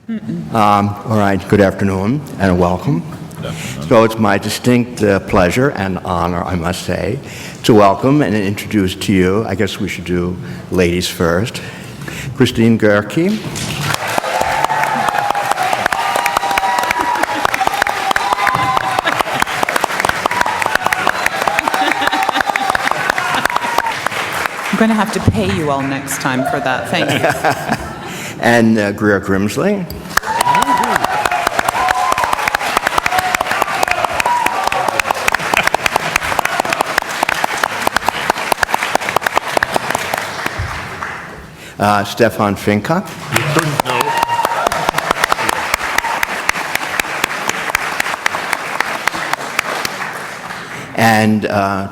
All right, good afternoon and welcome. So it's my distinct pleasure and honor, I must say, to welcome and introduce to you, I guess we should do ladies first, Christine Grouchy. I'm going to have to pay you all next time for that. Thank you. And Greer Grimsley. Stefan Finka. And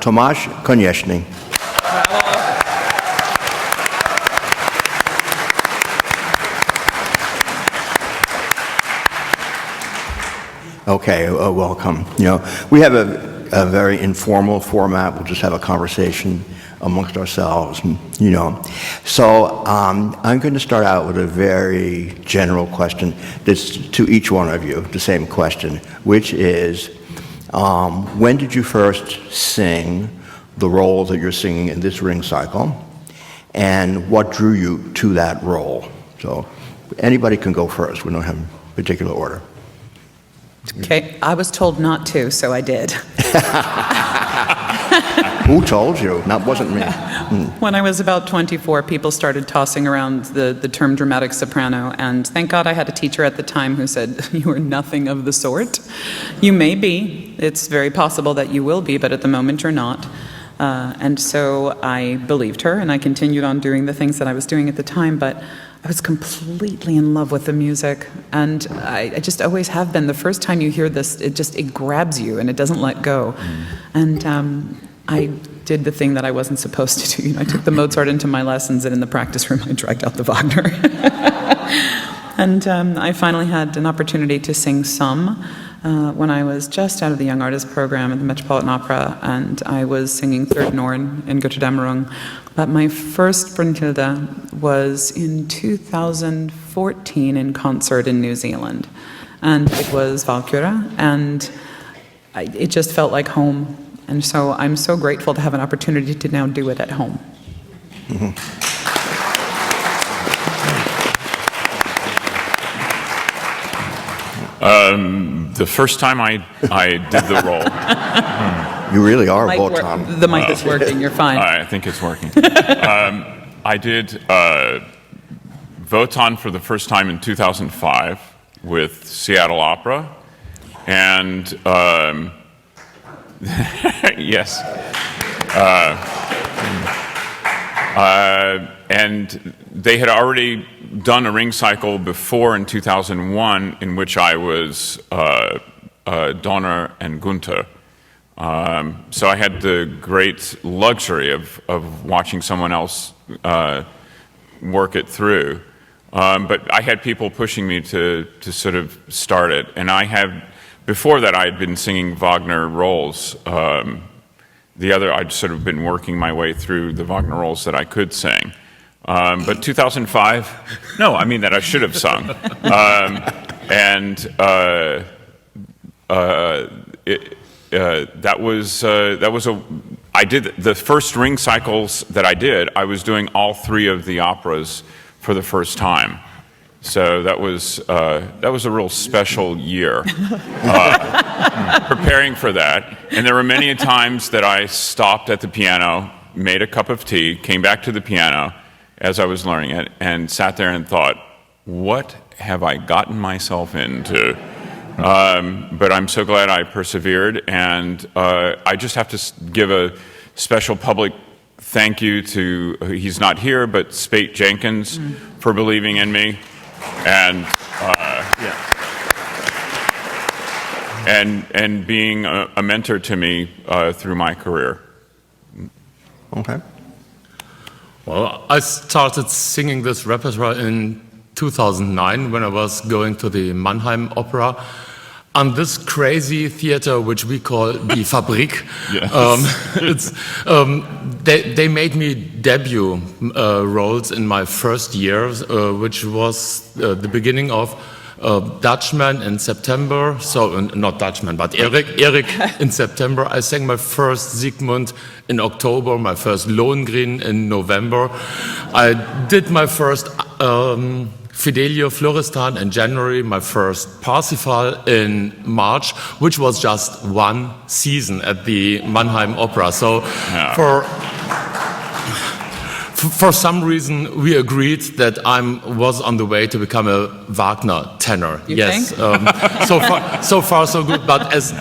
Tomasz Konieczny. Okay, welcome. You know, we have a very informal format. We'll just have a conversation amongst ourselves, you know. So I'm going to start out with a very general question that's to each one of you, the same question, which is, when did you first sing the role that you're singing in this ring cycle, and what drew you to that role? So anybody can go first. We don't have a particular order. Okay, I was told not to, so I did. Who told you? That wasn't me. When I was about 24, people started tossing around the term dramatic soprano, and thank God I had a teacher at the time who said, "You are nothing of the sort. You may be. It's very possible that you will be, but at the moment you're not." And so I believed her, and I continued on doing the things that I was doing at the time, but I was completely in love with the music, and I just always have been. The first time you hear this, it grabs you, and it doesn't let go. And I did the thing that I wasn't supposed to do. You know, I took the Mozart into my lessons, and in the practice room, I dragged out the Wagner. And I finally had an opportunity to sing some when I was just out of the Young Artist program at the Metropolitan Opera, and I was singing Third Norn in Götterdämmerung. But my first Brunhilde was in 2014 in concert in New Zealand, and it was Valkyra, and it just felt like home. And so I'm so grateful to have an opportunity to now do it at home. Mm-hmm. The first time I did the role. You really are Wotan. The mic is working, you're fine. I think it's working. I did Wotan for the first time in 2005 with Seattle Opera, and yes. And they had already done a ring cycle before in 2001 in which I was Donner and Gunther. So I had the great luxury of watching someone else work it through. But I had people pushing me to sort of start it. And before that I had been singing Wagner roles. I'd sort of been working my way through the Wagner roles that I could sing. But 2005, no, I mean that I should have sung. I did the first ring cycles that I did. I was doing all three of the operas for the first time. So that was a real special year, preparing for that. And there were many times that I stopped at the piano, made a cup of tea, came back to the piano as I was learning it, and sat there and thought, what have I gotten myself into? But I'm so glad I persevered, and I just have to give a special public thank you to, he's not here, but Spate Jenkins for believing in me. And being a mentor to me through my career. Okay. Well, I started singing this repertoire in 2009 when I was going to the Mannheim Opera on this crazy theater which we call the Fabrik. Yes. They made me debut roles in my first year, which was the beginning of Dutchman in September, so not Dutchman, but Erik in September. I sang my first Sigmund in October, my first Lohengrin in November. I did my first Fidelio Florestan in January, my first Parsifal in March, which was just one season at the Mannheim Opera. So for some reason, we agreed that I was on the way to become a Wagner tenor. You yes, think? So far so good. But as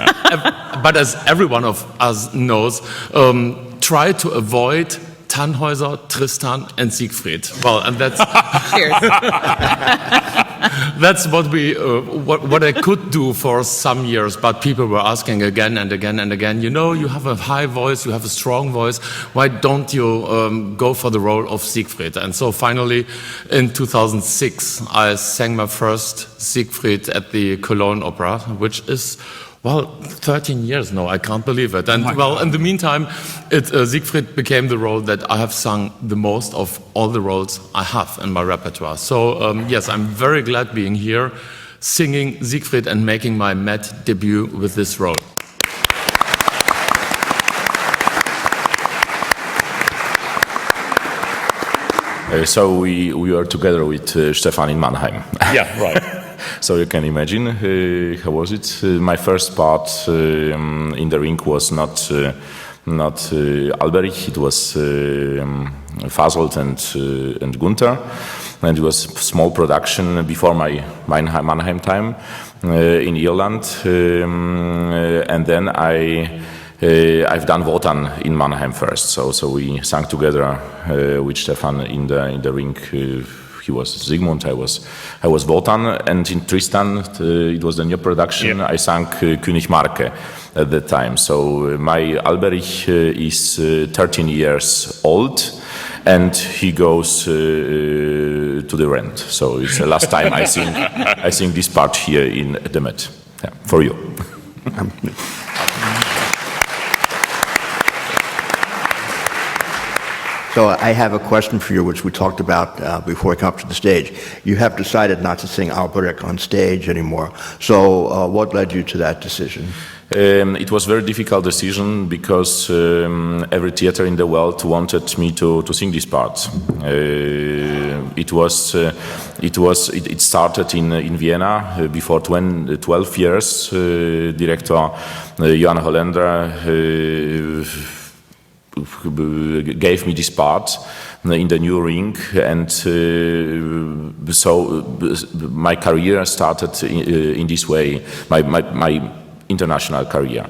every one of us knows, try to avoid Tannhäuser, Tristan, and Siegfried. Well, and that's Cheers. that's what I could do for some years. But people were asking again and again and again. You know, you have a high voice, you have a strong voice. Why don't you go for the role of Siegfried? And so finally, in 2006, I sang my first Siegfried at the Cologne Opera, which is, well, 13 years now, I can't believe it. And well, in the meantime, Siegfried became the role that I have sung the most of all the roles I have in my repertoire. So yes, I'm very glad being here, singing Siegfried and making my Met debut with this role. So we were together with Stefan in Mannheim. Yeah, right. So you can imagine how was it? My first part in the ring was not Alberich. It was Fasold and Gunther, and it was small production before my Mannheim time in Ireland, and then I've done Wotan in Mannheim first. So we sang together with Stefan in the ring. He was Sigmund, I was Wotan, and in Tristan, it was the new production. Yep. I sang König Marke at that time. So my Alberich is 13 years old, and he goes to the rent. So it's the last time I sing this part here in the Met. Yeah, for you. So I have a question for you, which we talked about before we come up to the stage. You have decided not to sing Albrecht on stage anymore. So what led you to that decision? It was a very difficult decision because every theater in the world wanted me to sing this part. It started in Vienna before 12 years. Director Johan Hollander gave me this part in the new ring, and so my career started in this way, my international career.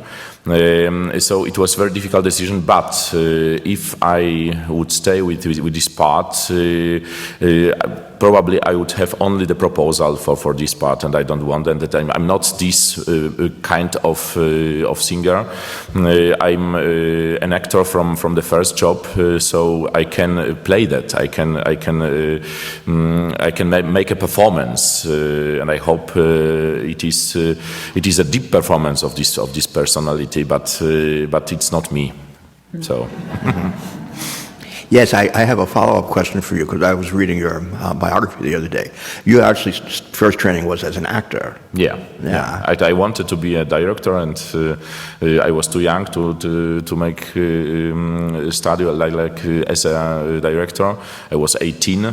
So it was a very difficult decision, but if I would stay with this part, probably I would have only the proposal for this part, and I don't want that. I'm not this kind of singer. I'm an actor from the first job, so I can play that. I can make a performance, and I hope it is a deep performance of this personality, but it's not me. So. Yes, I have a follow-up question for you, because I was reading your biography the other day. You actually, first training was as an actor. Yeah. I wanted to be a director, and I was too young to make study like as a director. I was 18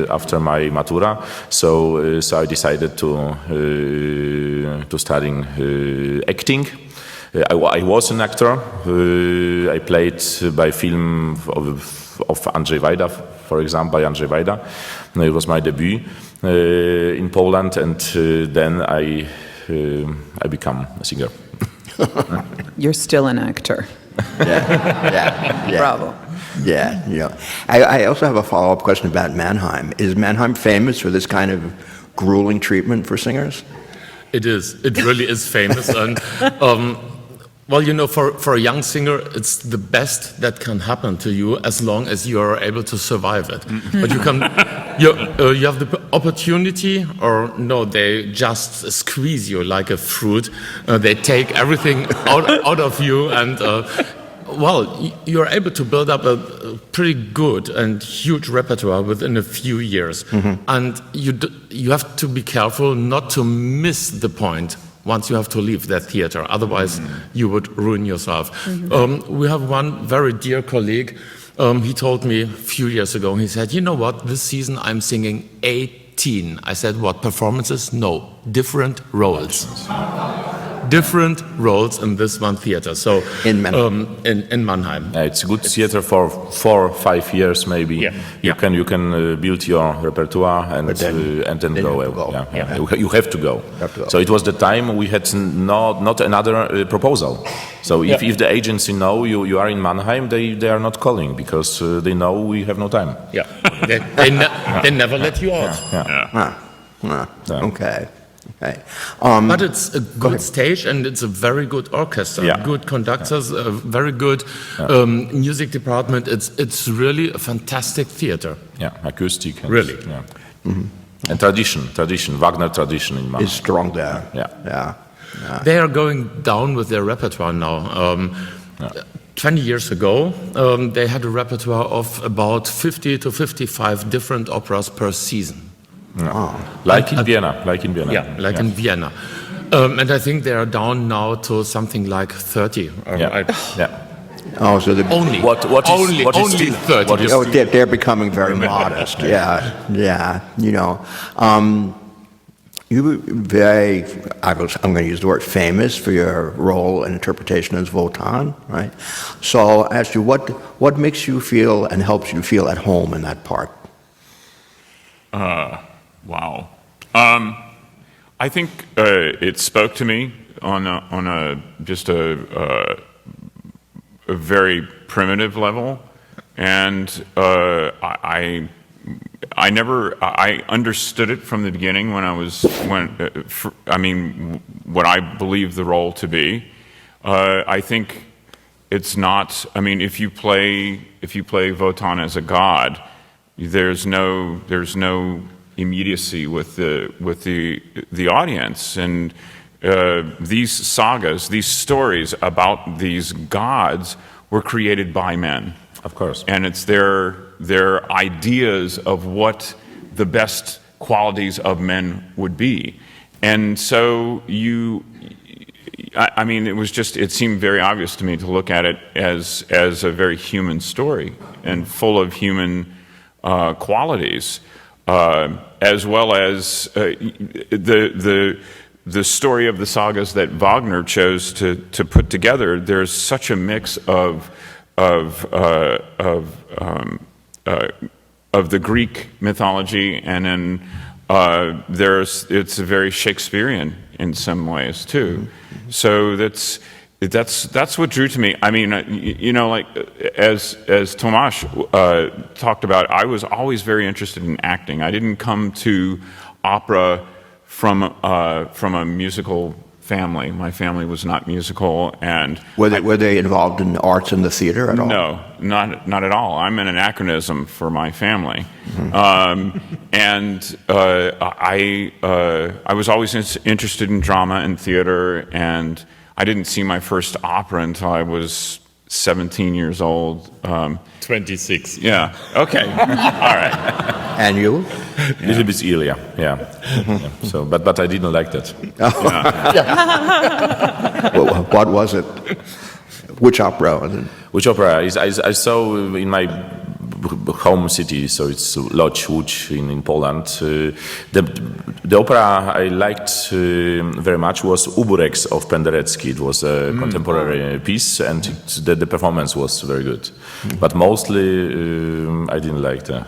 after my matura, so I decided to study acting. I was an actor. I played by film of Andrzej Wajda, for example, by Andrzej Wajda. It was my debut in Poland, and then I became a singer. You're still an actor. Yeah. Bravo. Yeah, I also have a follow-up question about Mannheim. Is Mannheim famous for this kind of grueling treatment for singers? It is. It really is famous. And well, you know, for a young singer, it's the best that can happen to you as long as you are able to survive it. But you have the opportunity, or no, they just squeeze you like a fruit. They take everything out of you, and Well, you're able to build up a pretty good and huge repertoire within a few years. And you have to be careful not to miss the point once you have to leave that theater. Otherwise, you would ruin yourself. We have one very dear colleague. He told me a few years ago, he said, you know what, this season I'm singing 18. I said, what, performances? No, different roles. Different roles in this one theater. So In Mannheim. In Mannheim. It's a good theater for 4 or 5 years, maybe. Yeah. You can build your repertoire and then you go. have to go. Yeah. You have to go. Have to go. So it was the time we had not another proposal. So if the agency know you are in Mannheim, they are not calling because they know we have no time. Yeah, they never let you out. Okay. But it's a good stage and it's a very good orchestra, Yeah. good conductors, a very good music department. It's really a fantastic theater. Yeah, acoustic. Really? Yeah. And tradition, Wagner tradition in Mannheim. It's strong there. Yeah. They are going down with their repertoire now. 20 years ago, they had a repertoire of about 50 to 55 different operas per season. Like in Vienna. Yeah, like in Vienna. And I think they are down now to something like 30. Yeah. Oh, so Only. What is only still- 30. what is- they're becoming very modest. Yeah. You know, you were very. I'm going to use the word famous for your role and interpretation as Wotan, right? So, I asked you, what makes you feel and helps you feel at home in that part? Wow. I think it spoke to me on just a very primitive level, and I understood it from the beginning what I believe the role to be. I think it's not. I mean, if you play Wotan as a god, there's no immediacy with the audience, and these sagas, these stories about these gods were created by men, Of course. and it's their ideas of what the best qualities of men would be, and so it seemed very obvious to me to look at it as a very human story and full of human qualities, as well as the story of the sagas that Wagner chose to put together. There's such a mix of the Greek mythology, and then it's very Shakespearean in some ways too. So that's what drew to me. I mean, like as Tomasz talked about, I was always very interested in acting. I didn't come to opera from a musical family. My family was not musical, and Were they involved in arts in the theater at all? no, not at all. I'm an anachronism for my family, and I was always interested in drama and theater, and I didn't see my first opera until I was 17 years old. 26. Yeah. Okay. All right. And you? A little bit earlier, yeah. So, but I didn't like that. What was it? Which opera was it? Which opera? I saw in my home city, so it's Łódź in Poland. The opera I liked very much was Ubureks of Penderecki. It was a contemporary piece, and the performance was very good. But mostly I didn't like the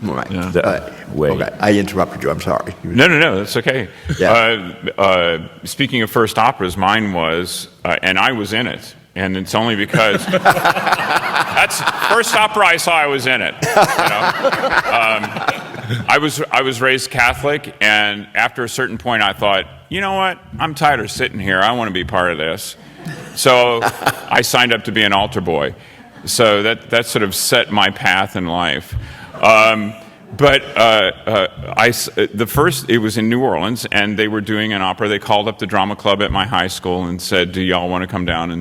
Right. way. Okay, I interrupted you. I'm sorry. No, that's okay. Yeah. Speaking of first operas, mine was, and I was in it, and it's only because that's first opera I saw. I was in it. I was raised Catholic, and after a certain point, I thought, you know what? I'm tired of sitting here. I want to be part of this. So I signed up to be an altar boy. So that sort of set my path in life. It was in New Orleans, and they were doing an opera. They called up the drama club at my high school and said, "Do y'all want to come down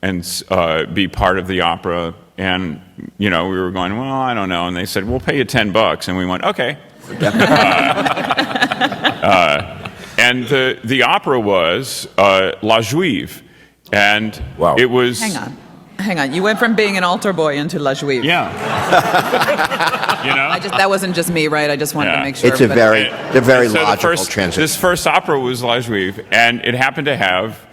be part of the opera. And, we were going, well, I don't know. And they said, we'll pay you $10. And we went, okay. And the opera was La Juive. And Wow. it was... Hang on. You went from being an altar boy into La Juive. Yeah. That wasn't just me, right? I just wanted to make sure. It's a very So logical transition. This first opera was La Juive, and it happened to have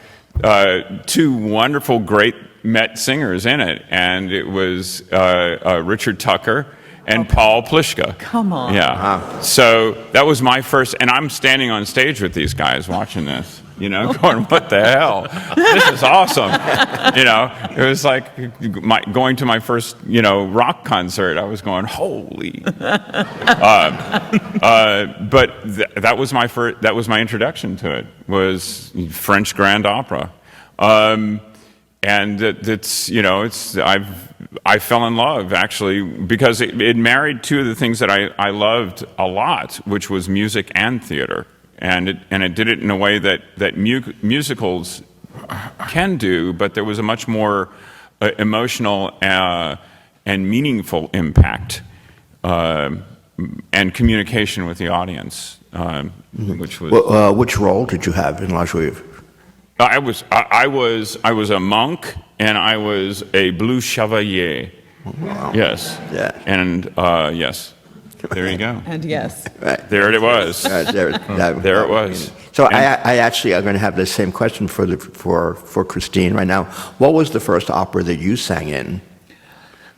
two wonderful, great Met singers in it, and it was Richard Tucker and Paul Pliszka. Come on. Yeah. So that was my first, and I'm standing on stage with these guys watching this. Going, what the hell? This is awesome. It was like going to my first, rock concert. I was going, holy. But that was my first. That was my introduction to it. Was French Grand Opera, and I fell in love actually because it married two of the things that I loved a lot, which was music and theater. And it did it in a way that musicals can do, but there was a much more emotional and meaningful impact and communication with the audience, which was. Which role did you have in La Juive? I was a monk and I was a blue chevalier. Wow. Yes. Yeah. And yes. There you go. And yes. Right. There it was. There it was. So I actually am going to have the same question for Christine right now. What was the first opera that you sang in?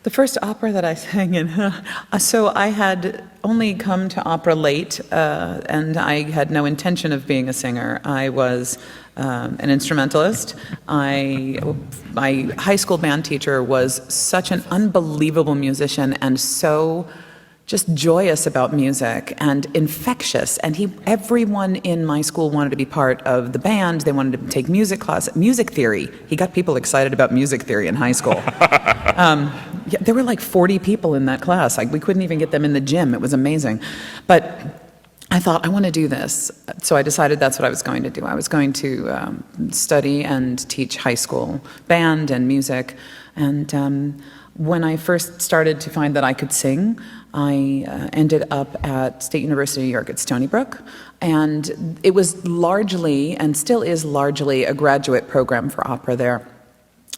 The first opera that I sang in, so I had only come to opera late, and I had no intention of being a singer. I was an instrumentalist. My high school band teacher was such an unbelievable musician and so just joyous about music and infectious. And everyone in my school wanted to be part of the band. They wanted to take music class, music theory. He got people excited about music theory in high school. There were like 40 people in that class. We couldn't even get them in the gym. It was amazing. But I thought, I want to do this. So I decided that's what I was going to do. I was going to study and teach high school band and music. And when I first started to find that I could sing, I ended up at State University of New York at Stony Brook, and it was largely, and still is largely, a graduate program for opera there.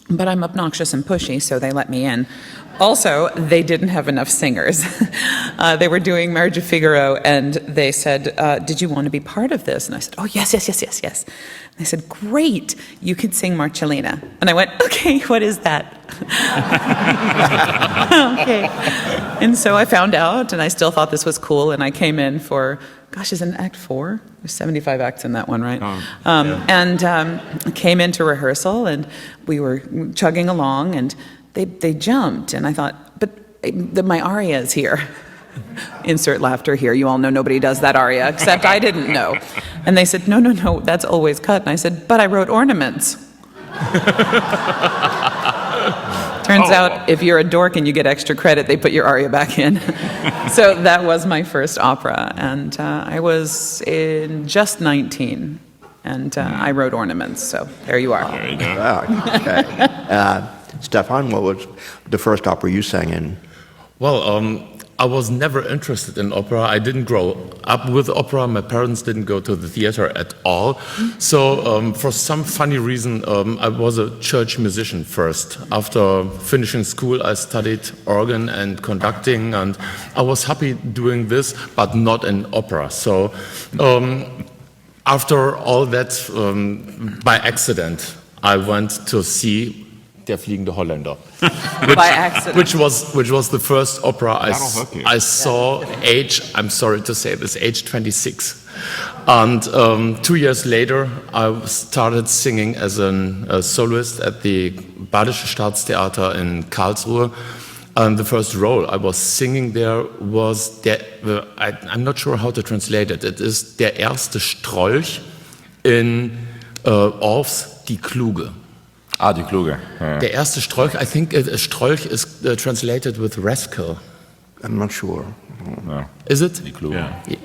But I'm obnoxious and pushy, so they let me in. Also, they didn't have enough singers. They were doing Marriage of Figaro, and they said, did you want to be part of this? And I said, oh, yes. And they said, great, you can sing Marcellina. And I went, okay, what is that? Okay. And so I found out, and I still thought this was cool, and I came in for, isn't it Act 4? There's 75 acts in that one, right? And came into rehearsal, and we were chugging along, and they jumped, and I thought, but my aria is here. Insert laughter here. You all know nobody does that aria, except I didn't know. And they said, no, that's always cut. And I said, but I wrote ornaments. Turns out, if you're a dork and you get extra credit, they put your aria back in. So that was my first opera, and I was just 19, and I wrote ornaments. So there you are. There you go. Wow, okay. Stefan, what was the first opera you sang in? Well, I was never interested in opera. I didn't grow up with opera. My parents didn't go to the theater at all. So for some funny reason, I was a church musician first. After finishing school, I studied organ and conducting, and I was happy doing this, but not in opera. So after all that, by accident, I went to see Der fliegende Holländer, By accident. which was the first opera hook you. I saw I'm sorry to say this, age 26. And 2 years later, I started singing as a soloist at the Badische Staatstheater in Karlsruhe. And the first role I was singing there was, I'm not sure how to translate it. It is Der erste Strolch in Orff's Die Kluge. Ah, die Kluge. Yeah. Der erste Strolch, I think Strolch is translated with rascal. I'm not sure. No. Is it? Die Kluge. Yeah.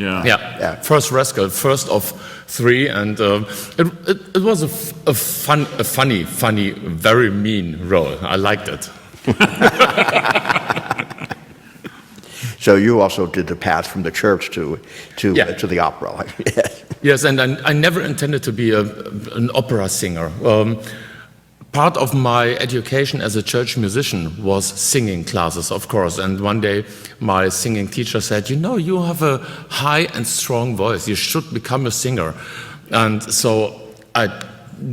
Yeah. Yeah, first Rascal, first of 3, and it was a funny, very mean role. I liked it. So you also did the path from the church to the opera. Yes. Yes, and I never intended to be an opera singer. Part of my education as a church musician was singing classes, of course. And one day my singing teacher said, you know, you have a high and strong voice. You should become a singer. And so I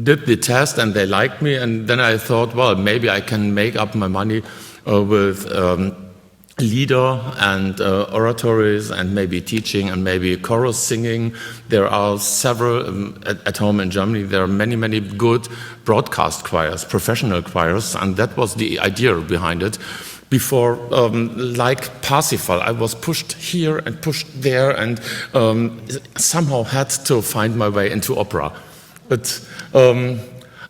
did the test and they liked me. And then I thought, well, maybe I can make up my money with lieder and oratories and maybe teaching and maybe chorus singing. There are several, at home in Germany, there are many, many good broadcast choirs, professional choirs, and that was the idea behind it. Before, like Parsifal, I was pushed here and pushed there and somehow had to find my way into opera. But, and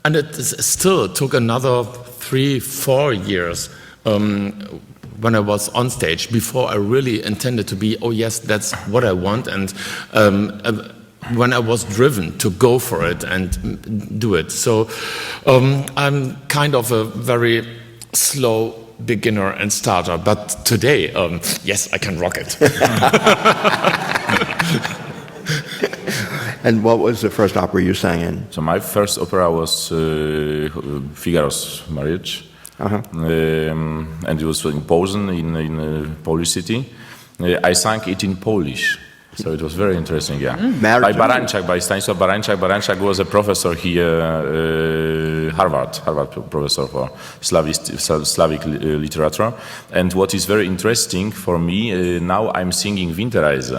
it still took another 3-4 years when I was on stage, before I really intended to be, oh yes, that's what I want, and when I was driven to go for it and do it. So I'm kind of a very slow beginner and starter, but today, yes, I can rock it. And what was the first opera you sang in? So my first opera was Figaro's Marriage. And it was in Posen, in a Polish city. I sang it in Polish, so it was very interesting, yeah. By Barańczak, by Stanisław Barańczak. Barańczak was a professor here, Harvard professor for Slavic literature. And what is very interesting for me, now I'm singing Winterreise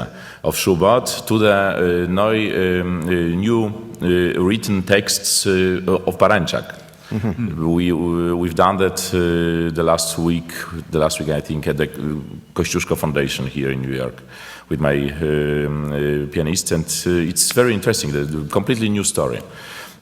of Schubert to the new written texts of Barańczak. Mm-hmm. We've done that the last week I think at the Kościuszko Foundation here in New York with my pianist, and it's very interesting, the completely new story.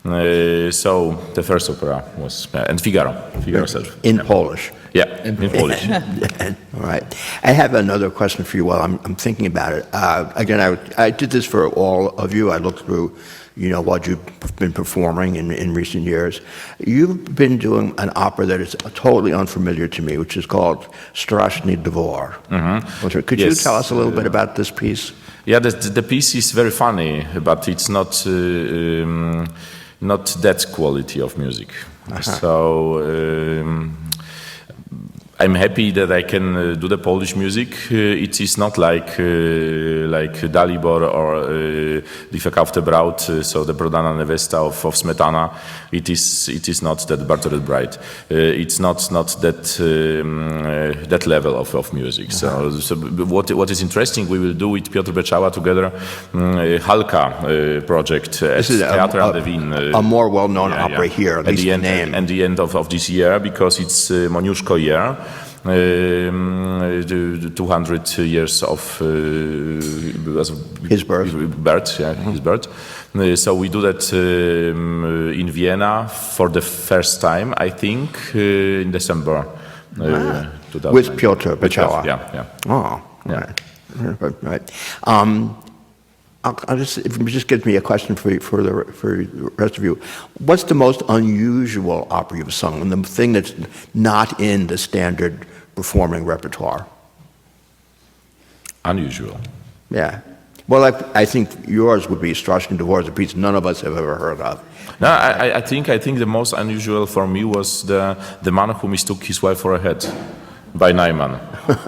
So the first opera was and Figaro itself. In Polish. Yeah, in Polish. All right. I have another question for you while I'm thinking about it. Again, I did this for all of you. I looked through, what you've been performing in recent years. You've been doing an opera that is totally unfamiliar to me, which is called Straszny Dwór. Mm-hmm. Could you tell us a little bit about this piece? Yeah, the piece is very funny, but it's not that quality of music. Uh-huh. So I'm happy that I can do the Polish music. It is not like Dalibor or Die verkaufte Braut, so the Prodana Nevesta of Smetana. It is not that Bartolet Bride. It's not that level of music. Uh-huh. So what is interesting, we will do with Piotr Beczała together Halka project at Theater an der Wien. A more well-known opera here, at least the name. At the end of this year, because it's Moniuszko year. 200 years of his birth. His birth. So we do that in Vienna for the first time, I think, in December. With Piotr Beczała. Yeah. Oh, yeah. Right. If you just give me a question for the rest of you. What's the most unusual opera you've sung, and the thing that's not in the standard performing repertoire? Unusual. Yeah. Well, I think yours would be Straszny Dwór, a piece none of us have ever heard of. No, I think the most unusual for me was the man who mistook his wife for a head. By Nyman.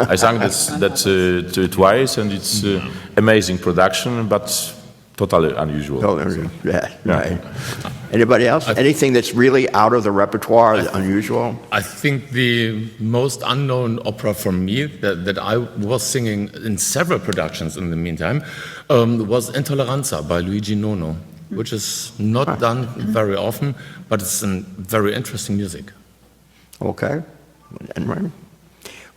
I sang that twice, and it's amazing production, but totally unusual. Totally unusual. Yeah, right. Anybody else? Anything that's really out of the repertoire, unusual? I think the most unknown opera for me that I was singing in several productions in the meantime was Intolleranza by Luigi Nono, which is not done very often, but it's very interesting music. Okay. And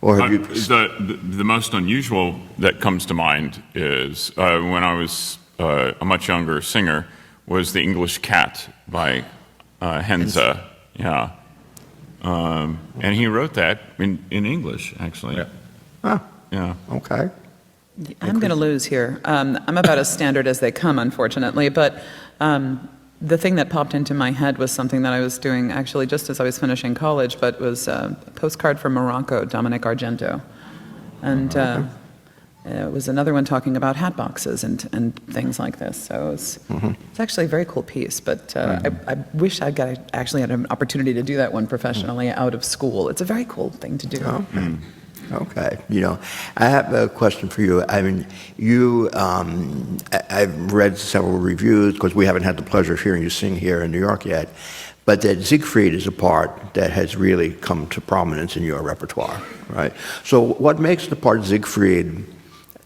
or have you... The most unusual that comes to mind is when I was a much younger singer was The English Cat by Henze. Yeah. And he wrote that in English, actually. Yeah. Ah, yeah. Okay. I'm going to lose here. I'm about as standard as they come, unfortunately, but the thing that popped into my head was something that I was doing actually just as I was finishing college, but was a postcard from Morocco, Dominic Argento. And it was another one talking about hat boxes and things like this. So it's actually a very cool piece, but I wish I actually had an opportunity to do that one professionally out of school. It's a very cool thing to do. Okay, I have a question for you. I mean, I've read several reviews, because we haven't had the pleasure of hearing you sing here in New York yet, but that Siegfried is a part that has really come to prominence in your repertoire, right? So what makes the part Siegfried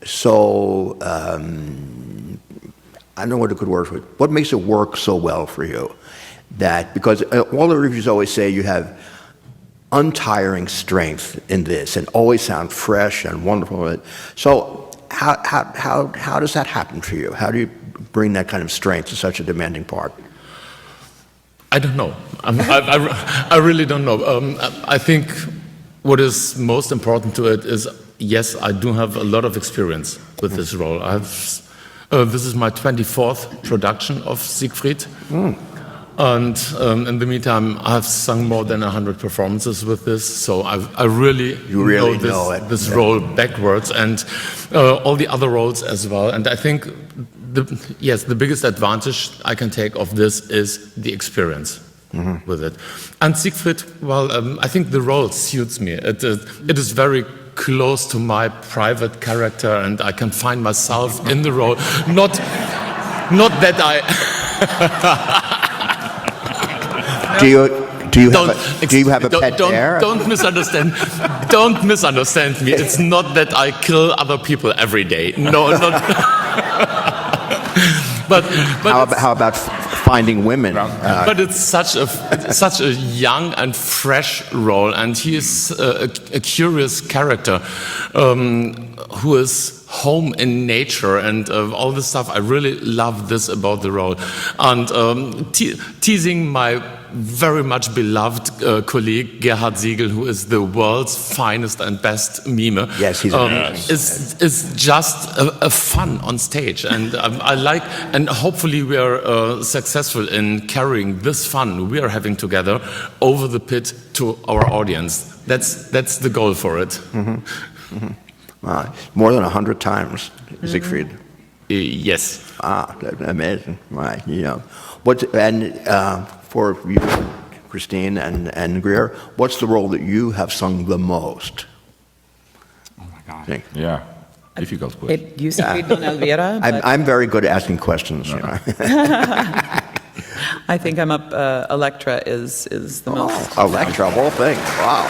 so, I don't know what a good word for it, what makes it work so well for you? Because all the reviews always say you have untiring strength in this and always sound fresh and wonderful. So how does that happen for you? How do you bring that kind of strength to such a demanding part? I don't know. I really don't know. I think what is most important to it is, yes, I do have a lot of experience with this role. This is my 24th production of Siegfried. And in the meantime, I've sung more than 100 performances with this, so I really know this role backwards, and all the other roles as well. And I think, the biggest advantage I can take of this is the experience with it. And Siegfried, well, I think the role suits me. It is very close to my private character, and I can find myself in the role. Not that I... Do you have a pet bear? Don't misunderstand. Don't misunderstand me. It's not that I kill other people every day. No, not. but how about finding women? But it's such a young and fresh role, and he is a curious character who is home in nature and all this stuff. I really love this about the role, and teasing my very much beloved colleague Gerhard Siegel, who is the world's finest and best mime. Yes, he's amazing. Is just a fun on stage, and I like, and hopefully we are successful in carrying this fun we are having together over the pit to our audience. That's the goal for it. More than 100 times, Siegfried. Yes. That's amazing. Right. For you, Christine and Greer, what's the role that you have sung the most? Oh my God. Yeah, difficult question. It used to be Don Elvira. I'm very good at asking questions. I think I'm up. Electra is the most. Electra, whole thing. Wow.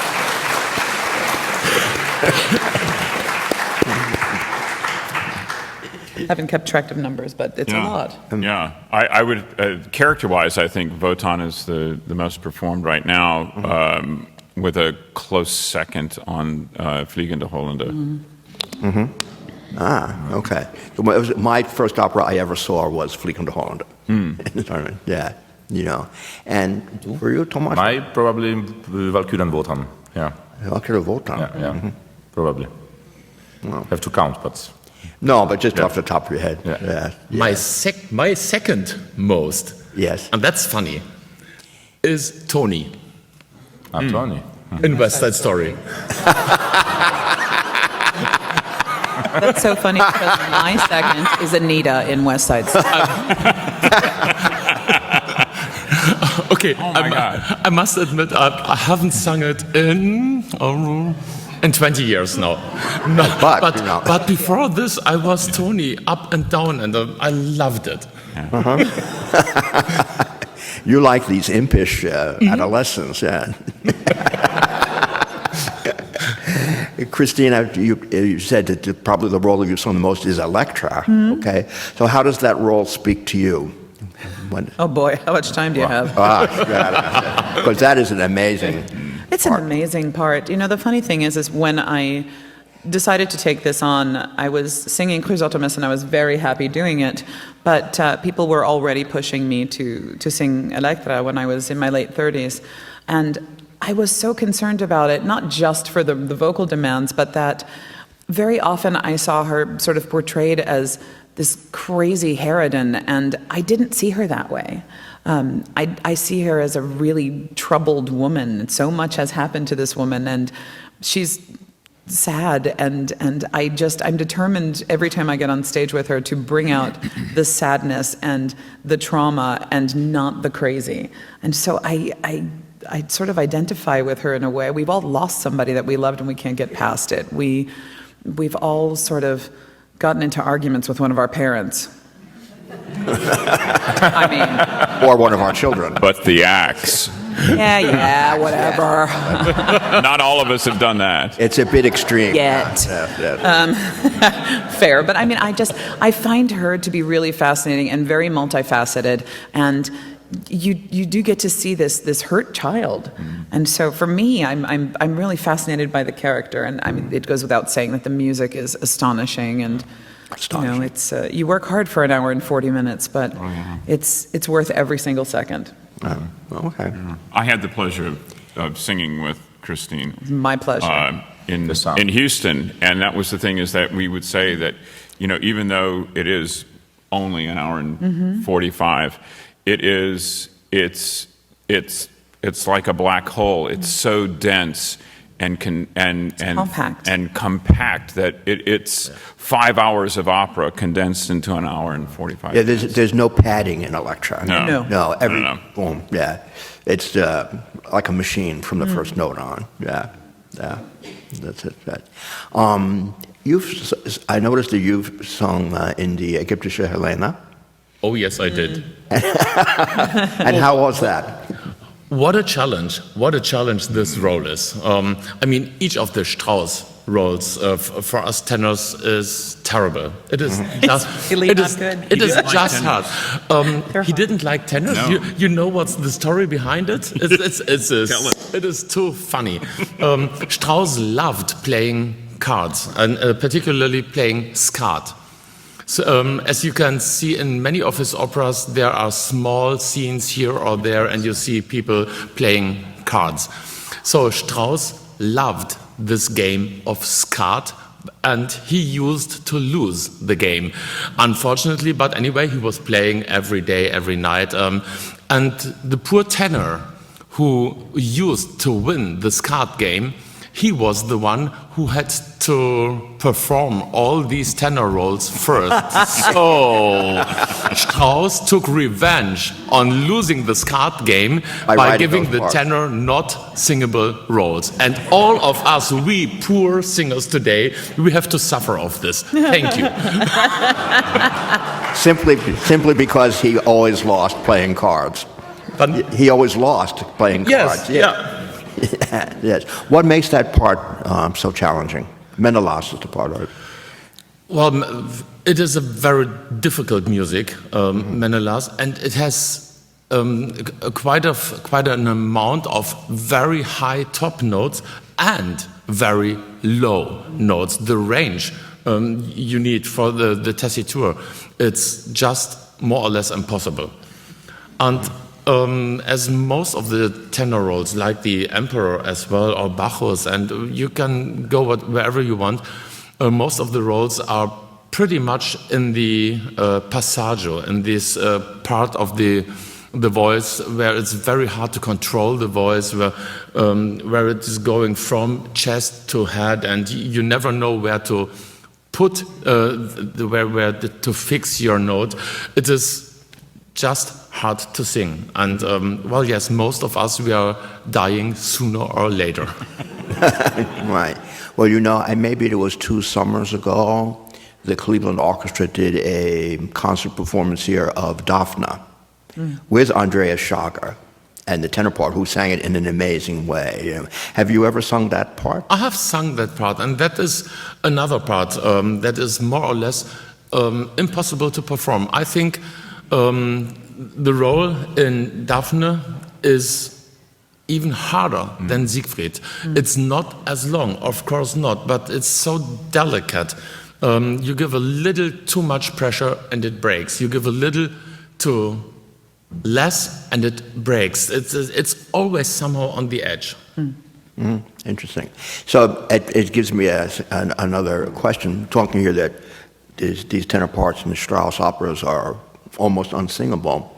Haven't kept track of numbers, but it's a lot. Yeah, I would, character-wise, I think Wotan is the most performed right now, with a close second on Fliegende Hollander. Okay. My first opera I ever saw was Fliegende Hollander. Yeah, And for you, Thomas? My probably Valkyrian Wotan. Yeah. Valkyrian Wotan. Yeah. Probably. Have to count, but. No, but just off the top of your head. Yeah. My second most. Yes. And that's funny. Is Tony. Tony. In West Side Story. That's so funny because my second is Anita in West Side Story. Okay. Oh my God. I must admit, I haven't sung it in 20 years now. No, but before this, I was Tony up and down, and I loved it. You like these impish adolescents, yeah. Christine, you said that probably the role that you've sung the most is Electra. Okay, so how does that role speak to you? Oh boy, how much time do you have? Because that is an amazing. It's an amazing part. The funny thing is when I decided to take this on, I was singing Chrysotomus and I was very happy doing it, but people were already pushing me to sing Electra when I was in my late 30s. And I was so concerned about it, not just for the vocal demands, but that very often I saw her sort of portrayed as this crazy harridan, and I didn't see her that way. I see her as a really troubled woman. So much has happened to this woman, and she's sad, and I'm determined every time I get on stage with her to bring out the sadness and the trauma and not the crazy. And so I sort of identify with her in a way. We've all lost somebody that we loved and we can't get past it. We've all sort of gotten into arguments with one of our parents. I mean, Or one of our children. But the axe. yeah, whatever. Not all of us have done that. It's a bit extreme. Yet. Fair, but I mean, I find her to be really fascinating and very multifaceted, and you do get to see this hurt child, and so for me, I'm really fascinated by the character, and I mean, it goes without saying that the music is astonishing, and you know, it's you work hard for an hour and 40 minutes, but it's worth every single second. Okay. I had the pleasure of singing with Christine. My pleasure. In Houston, and that was the thing, is that we would say that, you know, even though it is only an hour and 45, it's like a black hole. It's so dense and compact that it's 5 hours of opera condensed into an hour and 45 Yeah, minutes. there's no padding in Electra. No. No. Boom. Yeah, it's like a machine from the first note on. Yeah, that's it. I noticed that you've sung in the Ägyptische Helena. Oh, yes, I did. And how was that? What a challenge. What a challenge this role is. I mean, each of the Strauss roles for us tenors is terrible. It is just, really it not is, good. It is didn't like just hard. He didn't like tenors. No. You know what's the story behind it? It is too funny. Strauss loved playing cards, and particularly playing skat. So, as you can see in many of his operas, there are small scenes here or there, and you see people playing cards. So Strauss loved this game of skat, and he used to lose the game. Unfortunately, but anyway, he was playing every day, every night. And the poor tenor who used to win the skat game, he was the one who had to perform all these tenor roles first. So Strauss took revenge on losing the skat game by giving the tenor not singable roles. And all of us, we poor singers today, we have to suffer of this. Thank you. Simply because he always lost playing cards. He always lost playing cards. Yeah. Yes. What makes that part so challenging? Menelaus is the part of it. Well, it is a very difficult music, Menelaus, and it has quite an amount of very high top notes and very low notes. The range you need for the tessitura, it's just more or less impossible. And as most of the tenor roles, like the Emperor as well, or Bacchus, and you can go wherever you want, most of the roles are pretty much in the passaggio, in this part of the voice where it's very hard to control the voice, where it is going from chest to head, and you never know where to put, to fix your note. It is just hard to sing. And, well, yes, most of us, we are dying sooner or later. Right. Well, you know, maybe it was 2 summers ago, the Cleveland Orchestra did a concert performance here of Daphne with Andreas Schager and the tenor part, who sang it in an amazing way. You know, have you ever sung that part? I have sung that part, and that is another part that is more or less impossible to perform. I think the role in Daphne is even harder than Siegfried. It's not as long, of course not, but it's so delicate. You give a little too much pressure and it breaks. You give a little too less and it breaks. It's always somehow on the edge. Interesting. So it gives me another question, talking here that these tenor parts in the Strauss operas are almost unsingable.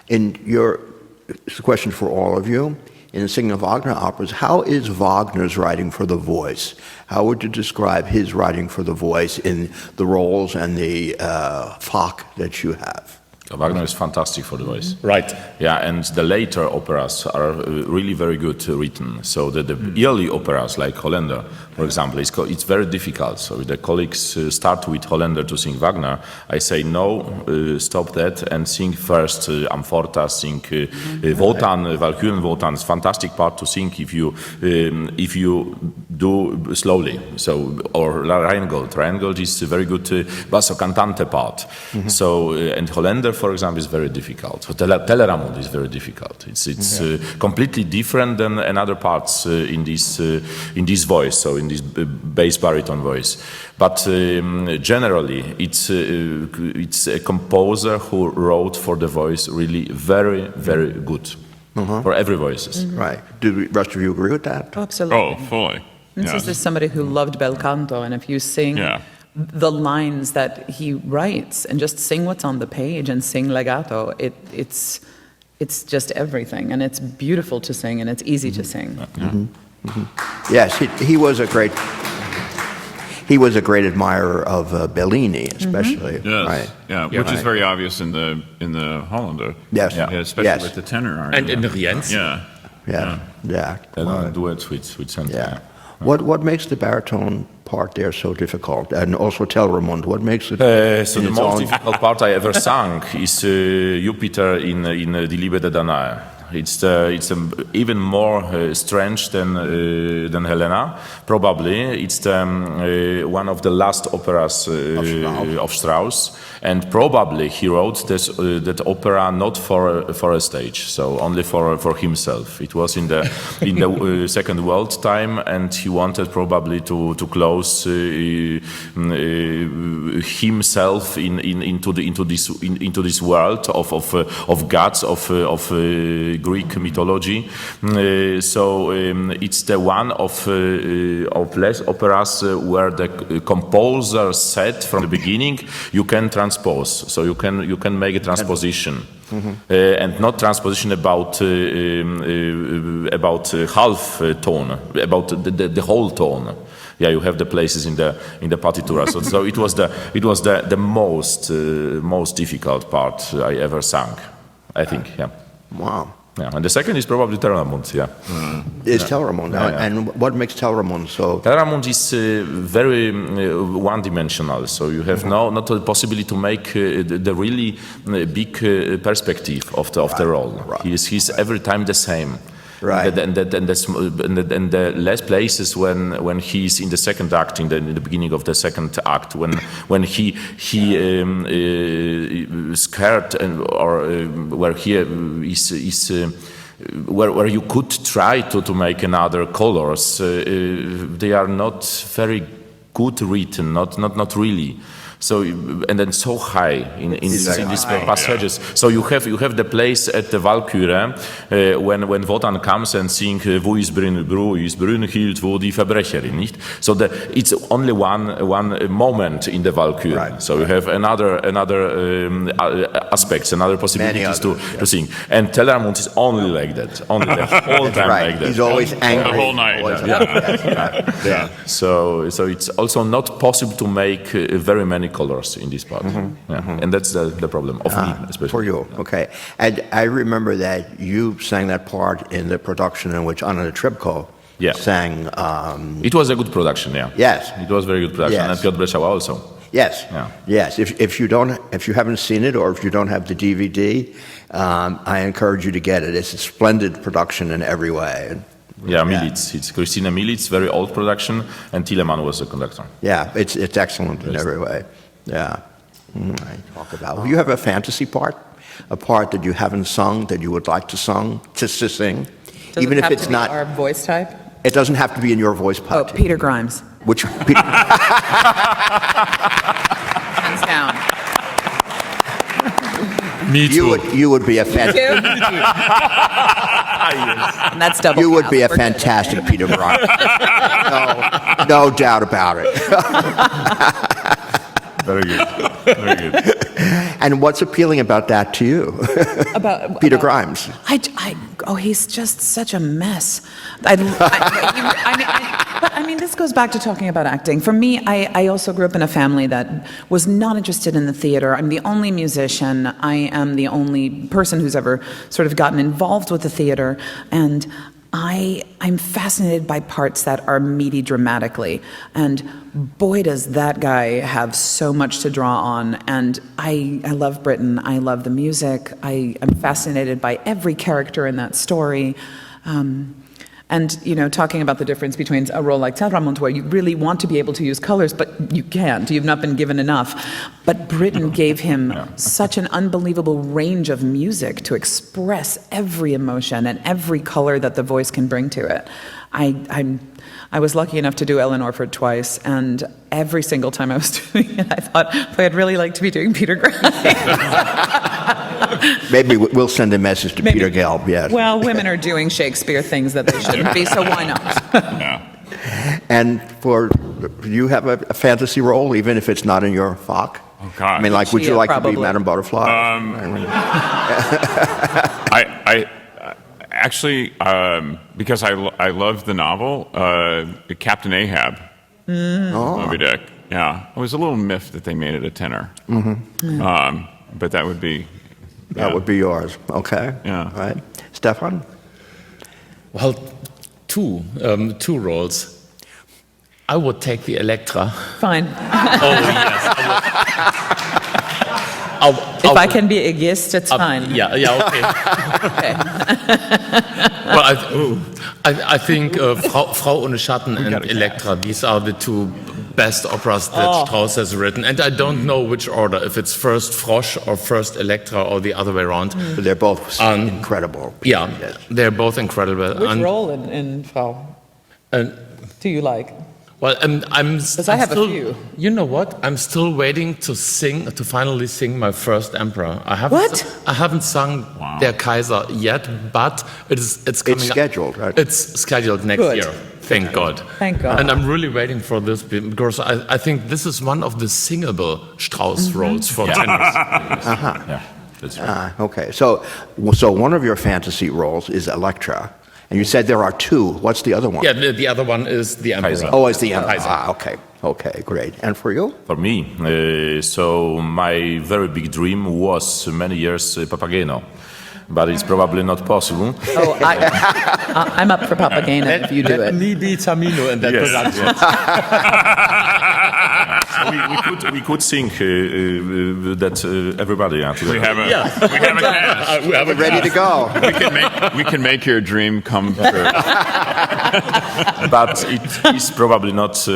It's a question for all of you. In the singing of Wagner operas, how is Wagner's writing for the voice? How would you describe his writing for the voice in the roles and the Fach that you have? Wagner is fantastic for the voice. Right. Yeah, and the later operas are really very good written. So the early operas, like Holländer, for example, it's very difficult. So the colleagues start with Holländer to sing Wagner. I say, no, stop that and sing first Amforta, sing Wotan, Walküren Wotan. It's a fantastic part to sing if you do slowly. So, or Rheingold. Rheingold is a very good basso cantante part. So, and Holländer, for example, is very difficult. So Telleramund is very difficult. It's completely different than another parts in this voice, so in this bass baritone voice. But generally, it's a composer who wrote for the voice really very, very good for every voices. Right. Do the rest of you agree with that? Absolutely. Oh, fully. This is somebody who loved bel canto, and if you sing the lines that he writes and just sing what's on the page and sing legato, it's just everything, and it's beautiful to sing and it's easy to sing. Yes, he was a great admirer of Bellini, especially. Yes, Right. yeah, which is very obvious in the Hollander. Yes. Yeah, especially Yes. with the tenor aria. And in the Rienzi. Yeah. And duets with Santa. Yeah. What makes the baritone part there so difficult? And also Telramund, what makes it? So the most difficult part I ever sang is Jupiter in Die Liebe der Danae. It's even more strange than Helena. Probably it's one of the last operas of Strauss, and probably he wrote that opera not for a stage, so only for himself. It was in the Second World time, and he wanted probably to close himself into this world of gods of Greek mythology. So it's the one of less operas where the composer said from the beginning you can transpose, so you can make a transposition. And not transposition about half tone, about the whole tone. Yeah, you have the places in the partitura. So it was the most difficult part I ever sang, I think. Yeah. Wow. Yeah, and the second is probably Telramund. Yeah. Is Telramund. And what makes Telramund so? Telramund is very one-dimensional, so you have not the possibility to make the really big perspective of the role. Right. He's every time the same. Right. And the less places when he's in the second act, in the beginning of the second act, when he scared or where he is. Where you could try to make another colors, they are not very good written, not really. So and then so high in these passages. Yeah. So you have the place at the Walküre when Wotan comes and sing "Wo ist Brünnhild, wo die Verbrecherin," nicht? So it's only one moment in the Walküre. Right. So you have another aspects, another possibilities to sing. And Telramund is only like that, all time like that. He's always angry the whole night. Yeah. So it's also not possible to make very many colors in this part. And that's the problem of me, especially. For you, okay. And I remember that you sang that part in the production in which Anna Trybko sang. It was a good production, yeah. Yes. It was very good production, and Piotr Breslau also. Yes. Yeah. Yes. If you haven't seen it, or if you don't have the DVD, I encourage you to get it. It's a splendid production in every way. Yeah, Militz. It's Christina Militz, very old production, and Thielemann was the conductor. Yeah, it's excellent in every way. Yeah. I talk about. You have a fantasy part, a part that you haven't sung that you would like to sing, Does even it if have it's to be not. our voice type? It doesn't have to be in your voice Oh, part. Peter Grimes. Which? Hands down. Me too. You would be a fantastic. And that's double. You would be a We're good. fantastic Peter Grimes. No doubt about it. Very good. Very good. And what's appealing about that to you, Peter Grimes? He's just such a mess. I mean, this goes back to talking about acting. For me, I also grew up in a family that was not interested in the theater. I'm the only musician. I am the only person who's ever sort of gotten involved with the theater, and I'm fascinated by parts that are meaty dramatically, and boy does that guy have so much to draw on. And I love Britain. I love the music. I'm fascinated by every character in that story. And, talking about the difference between a role like Telramund, where you really want to be able to use colors, but you can't. You've not been given enough. But Britain gave him such an unbelievable range of music to express every emotion and every color that the voice can bring to it. I was lucky enough to do Ellen Orford twice, and every single time I was doing it, I thought, boy, I'd really like to be doing Peter Grimes. Maybe we'll send a message to Peter Gelb, yes. Well, women are doing Shakespeare things that they shouldn't be, so why not? And you have a fantasy role, even if it's not in your Fach? Oh, God. I mean, like, would you like to be probably. Madame Butterfly? I actually, because I love the novel, Captain Ahab, Moby Dick. Yeah, I was a little miffed that they made it a tenor. But that would be... That would be yours, okay? Yeah. All right. Stefan? Well, two roles. I would take the Elektra. Fine. Oh, yes. If I can be a guest, it's fine. Yeah, okay. Okay. Well, I think Frau ohne Schatten and Elektra, these are the two best operas that Strauss has written. And I don't know which order, if it's first Frosch or first Elektra or the other way around. But they're both incredible. Yeah, they're both incredible. Which role in Frau do you like? Well, I'm I have a few. You know what? I'm still waiting to finally sing my first Emperor. I haven't sung Der Kaiser yet, but it's coming. It's scheduled, right? It's scheduled next Good. year. Thank God. Thank God. And I'm really waiting for this because I think this is one of the singable Strauss roles for tenors. Yeah, that's right. Okay, so one of your fantasy roles is Elektra. And you said there are two. What's the other one? Yeah, the other one is the Emperor. Kaiser. Oh, it's the Emperor. Kaiser. Okay, great. And for you? For me, so my very big dream was many years Papageno, but it's probably not possible. Oh, I'm up for Papagena if you do it. Me be Tamino in that production. We could sing that everybody. We have a cast. We have a Ready to go. We can make your dream come true. But it is probably not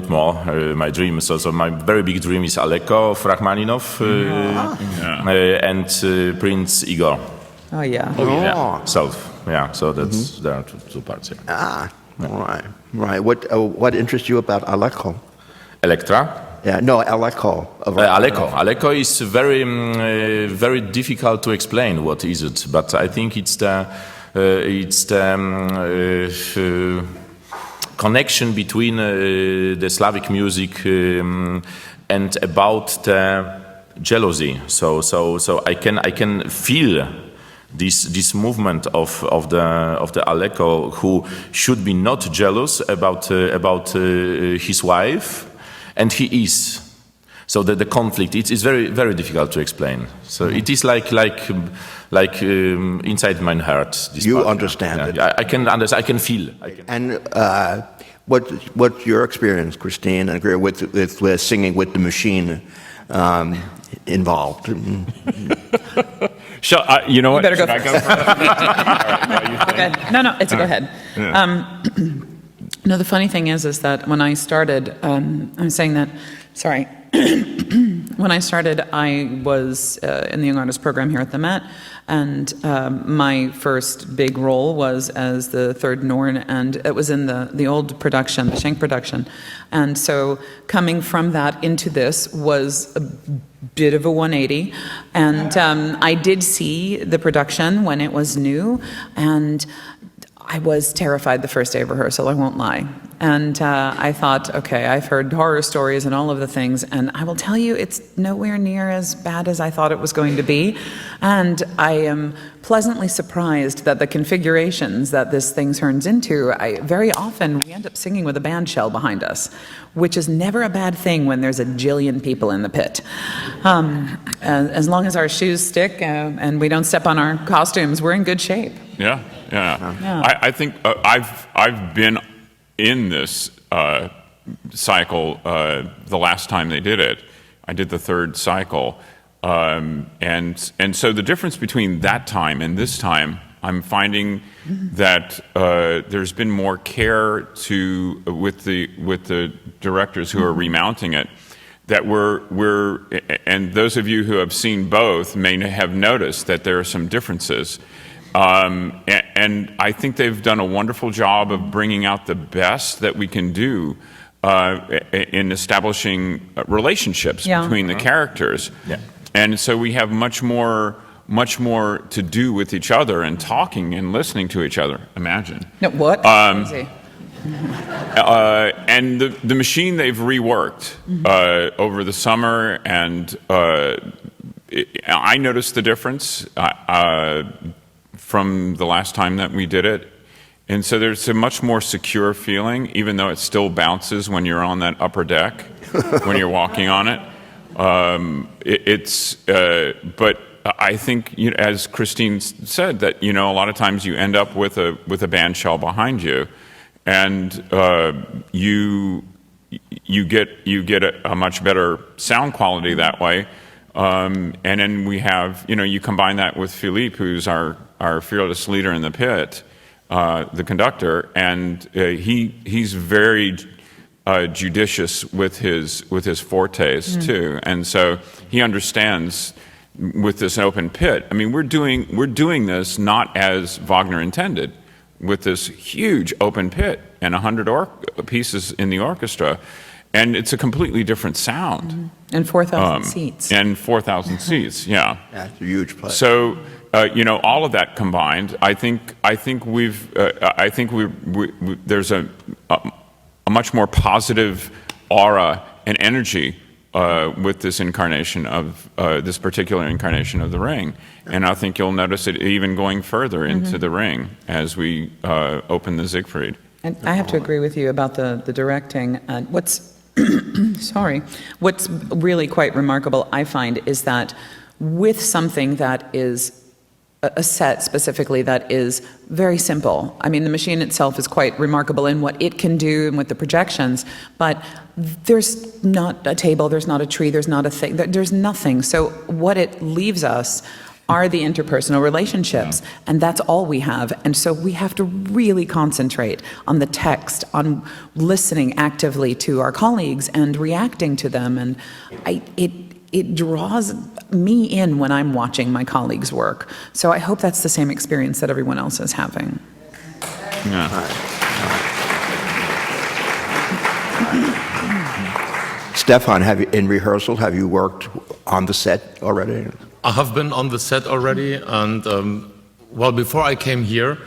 more my dream. So my very big dream is Aleko of Rachmaninoff and Prince Igor. Oh, yeah. So that's there are two parts. Yeah. All right. What interests you about Aleko? Elektra. Yeah, no, Aleko. Aleko is very difficult to explain. What is it? But I think it's the connection between the Slavic music and about the jealousy. So I can feel this movement of the Aleko, who should be not jealous about his wife. And he is. So the conflict, it's very, very difficult to explain. So it is like inside my heart. You understand it. I can understand. I can feel. And what's your experience, Christine, with singing with the machine involved? You know what? You better go Should I first. go Okay. No, it's go ahead. Yeah. No, the funny thing is that when I started, I'm saying that, sorry. When I started, I was in the Young Artist program here at the Met, And my first big role was as the third Norn, and it was in the old production, the Schenk production. And so coming from that into this was a bit of a 180. And I did see the production when it was new, and I was terrified the first day of rehearsal, I won't lie. And I thought, okay, I've heard horror stories and all of the things, and I will tell you, it's nowhere near as bad as I thought it was going to be. And I am pleasantly surprised that the configurations that this thing turns into, very often we end up singing with a band shell behind us, which is never a bad thing when there's a jillion people in the pit. As long as our shoes stick and we don't step on our costumes, we're in good shape. Yeah. I think I've been in this cycle the last time they did it. I did the third cycle, and so the difference between that time and this time, I'm finding that there's been more care with the directors who are remounting it. That and those of you who have seen both may have noticed that there are some differences. And I think they've done a wonderful job of bringing out the best that we can do in establishing relationships between the characters. Yeah. And so we have much more to do with each other and talking and listening to each other. Imagine. No, what? Crazy. And the machine they've reworked over the summer, and I noticed the difference from the last time that we did it. And so there's a much more secure feeling, even though it still bounces when you're on that upper deck, when you're walking on it. But I think, as Christine said, that a lot of times you end up with a band shell behind you, and you get a much better sound quality that way. And then we have, you combine that with Philippe, who's our fearless leader in the pit, the conductor, and he's very judicious with his fortes too, and so he understands with this open pit. I mean, we're doing this not as Wagner intended, with this huge open pit and 100 pieces in the orchestra. And it's a completely different sound. And 4,000 seats. And 4,000 seats, yeah. Yeah, it's a huge place. So, all of that combined, I think there's a much more positive aura and energy with this incarnation of this particular incarnation of the Ring, and I think you'll notice it even going further into the Ring as we open the Siegfried. And I have to agree with you about the directing. What's really quite remarkable, I find, is that with something that is a set specifically that is very simple. I mean, the machine itself is quite remarkable in what it can do and with the projections, but there's not a table, there's not a tree, there's not a thing, there's nothing. So what it leaves us are the interpersonal relationships, and that's all we have. And so we have to really concentrate on the text, on listening actively to our colleagues and reacting to them. And it draws me in when I'm watching my colleagues' work. So I hope that's the same experience that everyone else is having. Yeah. Stefan, in rehearsal, have you worked on the set already? I have been on the set already, and before I came here,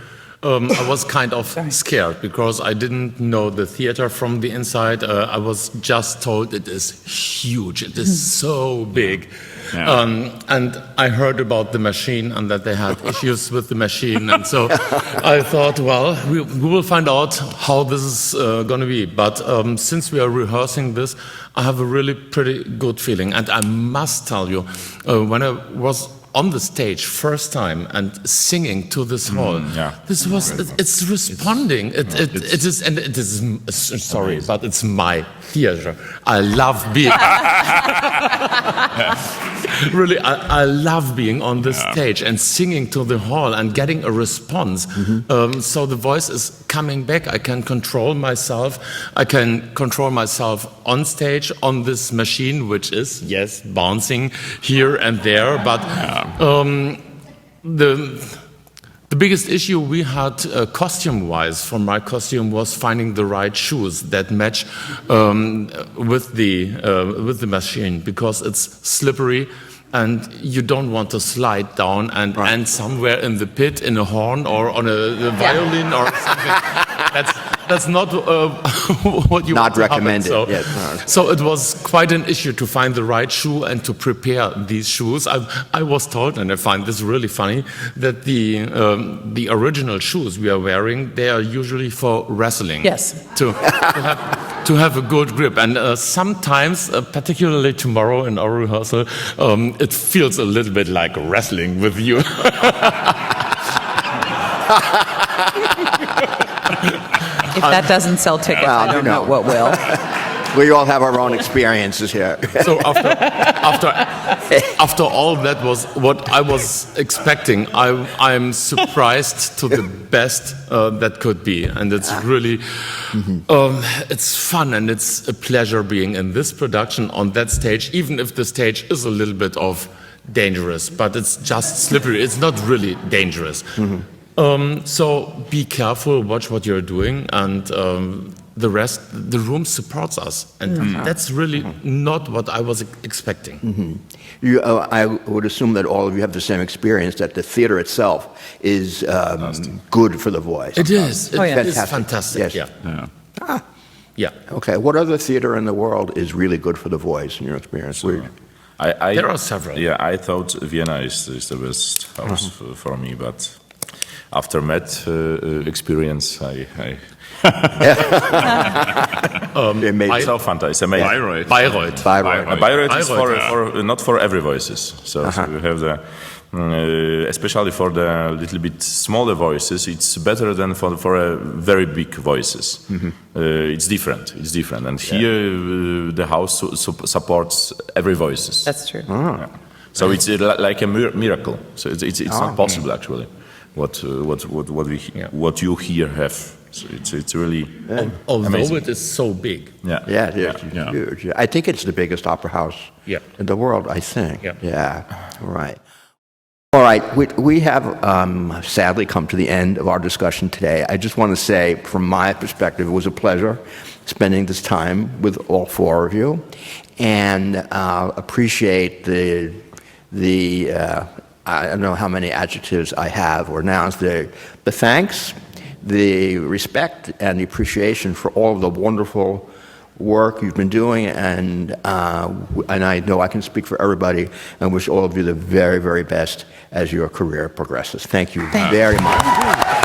I was kind of scared because I didn't know the theater from the inside. I was just told it is huge, it is so big. Yeah. And I heard about the machine and that they had issues with the machine. And so I thought, well, we will find out how this is going to be. But since we are rehearsing this, I have a really pretty good feeling. And I must tell you, when I was on the stage first time and singing to this hall, this was, it's responding. It is, sorry, but it's my theater. I love being, really, I love being on the stage and singing to the hall and getting a response. So the voice is coming back. I can control myself. I can control myself on stage on this machine, which is, yes, bouncing here and there, but the biggest issue we had costume-wise for my costume was finding the right shoes that match with the machine, because it's slippery and you don't want to slide down and end somewhere in the pit, in a horn or on a violin or something. That's not what you Not want to happen. recommended. So, Yes, no. so it was quite an issue to find the right shoe and to prepare these shoes. I was told, and I find this really funny, that the original shoes we are wearing, they are usually for wrestling. Yes. To have a good grip. And sometimes, particularly tomorrow in our rehearsal, it feels a little bit like wrestling with you. If that doesn't sell tickets, Well, I don't know what will. We all have our own experiences here. So after all that was what I was expecting, I'm surprised to the best that could be, and it's really it's fun and it's a pleasure being in this production on that stage, even if the stage is a little bit of dangerous, but it's just slippery. It's not really dangerous. So be careful, watch what you're doing, and the rest, the room supports us, and that's really not what I was expecting. I would assume that all of you have the same experience, that the theater itself is good for the voice. It is. It is Fantastic. fantastic. Yes. Yeah. Okay, what other theater in the world is really good for the voice in your experience? There are several. Yeah, I thought Vienna is the best house for me, but after Met experience, it's so fantastic. It's amazing. Bayreuth. Bayreuth is for not for every voices. So you have the especially for the little bit smaller voices, it's better than for a very big voices. It's different. It's different, and here the house supports every voices. That's true. So it's like a miracle. So it's not possible actually. What you here have. So it's really Although amazing. it is so big. Yeah, it is huge. I think it's the biggest opera house in the world, I think. Yeah, right. All right, we have sadly come to the end of our discussion today. I just want to say, from my perspective, it was a pleasure spending this time with all four of you, and appreciate the I don't know how many adjectives I have or nouns, the thanks, the respect, and the appreciation for all of the wonderful work you've been doing, and I know I can speak for everybody and wish all of you the very, very best as your career progresses. Thank you very much.